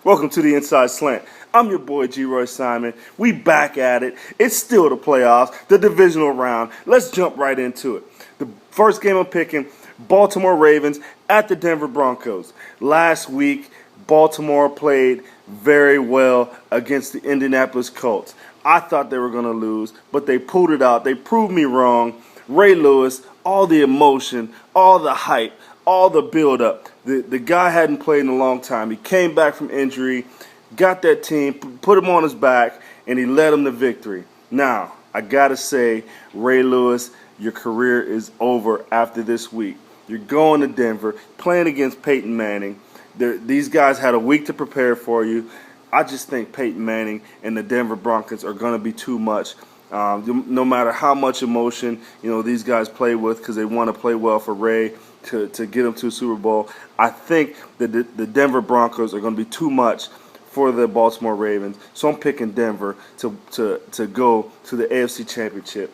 Welcome to the Inside Slant. I'm your boy Geroy Simon. We back at it. It's still the playoffs, the divisional round. Let's jump right into it. The first game I'm picking, Baltimore Ravens at the Denver Broncos. Last week, Baltimore played very well against the Indianapolis Colts. I thought they were going to lose, but they pulled it out. They proved me wrong. Ray Lewis, all the emotion, all the hype, all the build-up. The guy hadn't played in a long time. He came back from injury, got that team, put him on his back, and he led them to victory. Now, I got to say, Ray Lewis, your career is over after this week. You're going to Denver, playing against Peyton Manning. These guys had a week to prepare for you. I just think Peyton Manning and the Denver Broncos are going to be too much. No matter how much emotion these guys play with, because they want to play well for Ray to get them to a Super Bowl. I think that the Denver Broncos are going to be too much for the Baltimore Ravens. So I'm picking Denver to go to the AFC Championship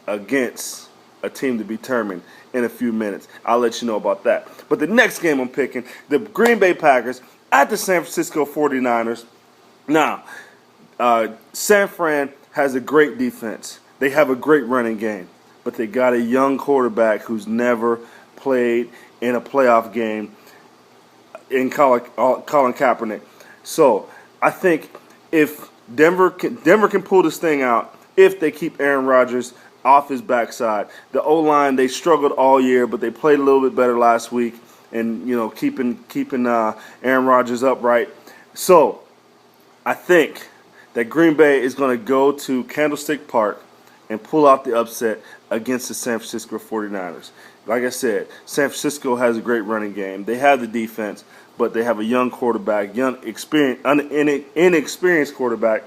against a team to be determined in a few minutes. I'll let you know about that. But the next game I'm picking, the Green Bay Packers at the San Francisco 49ers. Now, San Fran has a great defense. They have a great running game. But they got a young quarterback who's never played in a playoff game in Colin Kaepernick. So I think if Denver can pull this thing out, if they keep Aaron Rodgers off his backside. The O-line, they struggled all year, but they played a little bit better last week, and keeping Aaron Rodgers upright. So I think that Green Bay is going to go to Candlestick Park and pull out the upset against the San Francisco 49ers. Like I said, San Francisco has a great running game. They have the defense, but they have a young quarterback, inexperienced quarterback.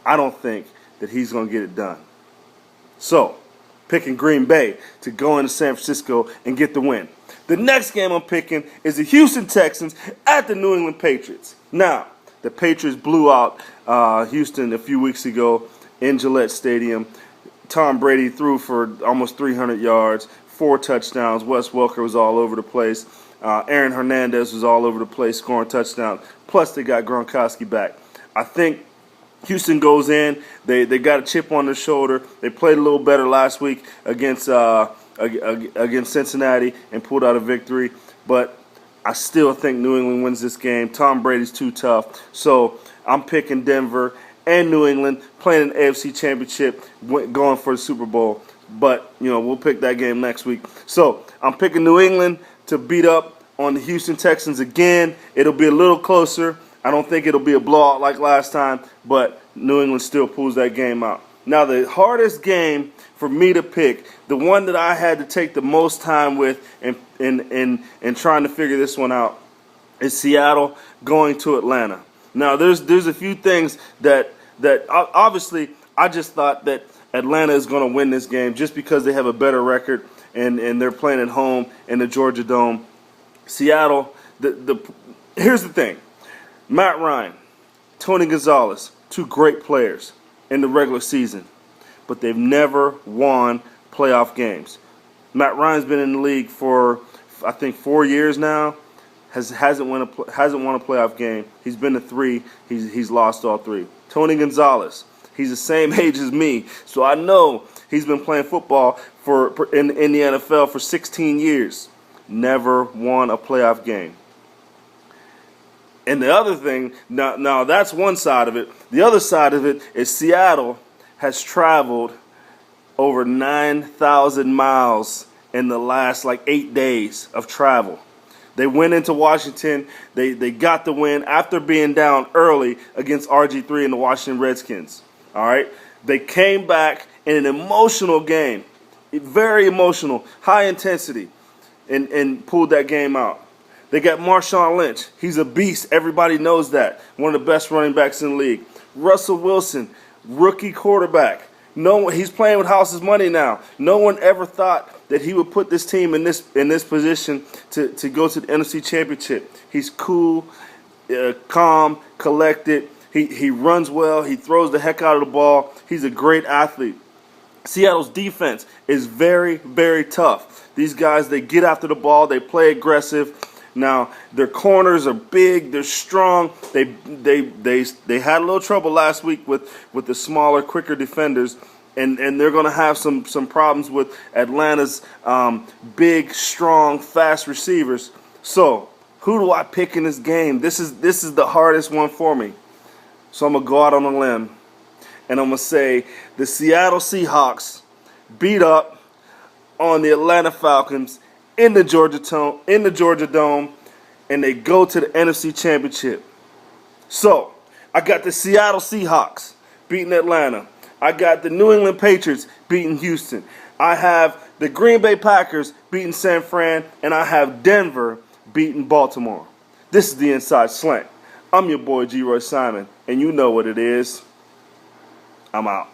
I don't think that he's going to get it done. So, picking Green Bay to go into San Francisco and get the win. The next game I'm picking is the Houston Texans at the New England Patriots. Now, the Patriots blew out Houston a few weeks ago in Gillette Stadium. Tom Brady threw for almost 300 yards, 4 touchdowns. Wes Welker was all over the place. Aaron Hernandez was all over the place scoring touchdowns. Plus, they got Gronkowski back. I think Houston goes in. They got a chip on their shoulder. They played a little better last week against Cincinnati and pulled out a victory. But I still think New England wins this game. Tom Brady's too tough. So I'm picking Denver and New England playing an AFC Championship, going for the Super Bowl. But, we'll pick that game next week. So I'm picking New England to beat up on the Houston Texans again. It'll be a little closer. I don't think it'll be a blowout like last time, but New England still pulls that game out. Now, the hardest game for me to pick, the one that I had to take the most time with in trying to figure this one out, is Seattle going to Atlanta. Now, there's a few things that obviously I just thought that Atlanta is going to win this game just because they have a better record and they're playing at home in the Georgia Dome. Seattle, here's the thing. Matt Ryan, Tony Gonzalez, 2 great players in the regular season, but they've never won playoff games. Matt Ryan's been in the league for, I think, 4 years now. Hasn't won a playoff game. He's been to 3. He's lost all 3. Tony Gonzalez, he's the same age as me, so I know he's been playing football in the NFL for 16 years. Never won a playoff game. And the other thing, now that's one side of it. The other side of it is Seattle has traveled over 9,000 miles in the last 8 days of travel. They went into Washington. They got the win after being down early against RG3 and the Washington Redskins. All right? They came back in an emotional game, very emotional, high intensity, and pulled that game out. They got Marshawn Lynch. He's a beast. Everybody knows that. One of the best running backs in the league. Russell Wilson, rookie quarterback. He's playing with house's money now. No one ever thought that he would put this team in this position to go to the NFC Championship. He's cool, calm, collected. He runs well. He throws the heck out of the ball. He's a great athlete. Seattle's defense is very, very tough. These guys, they get after the ball. They play aggressive. Now their corners are big, they're strong. They had a little trouble last week with the smaller, quicker defenders, and they're going to have some problems with Atlanta's big, strong, fast receivers. So who do I pick in this game? This is the hardest one for me. So I'm gonna go out on a limb, and I'm gonna say the Seattle Seahawks beat up on the Atlanta Falcons in the Georgia Dome, and they go to the NFC Championship. So I got the Seattle Seahawks beating Atlanta. I got the New England Patriots beating Houston. I have the Green Bay Packers beating San Fran, and I have Denver beating Baltimore. This is the Inside Slant. I'm your boy Geroy Simon, and you know what it is. I'm out.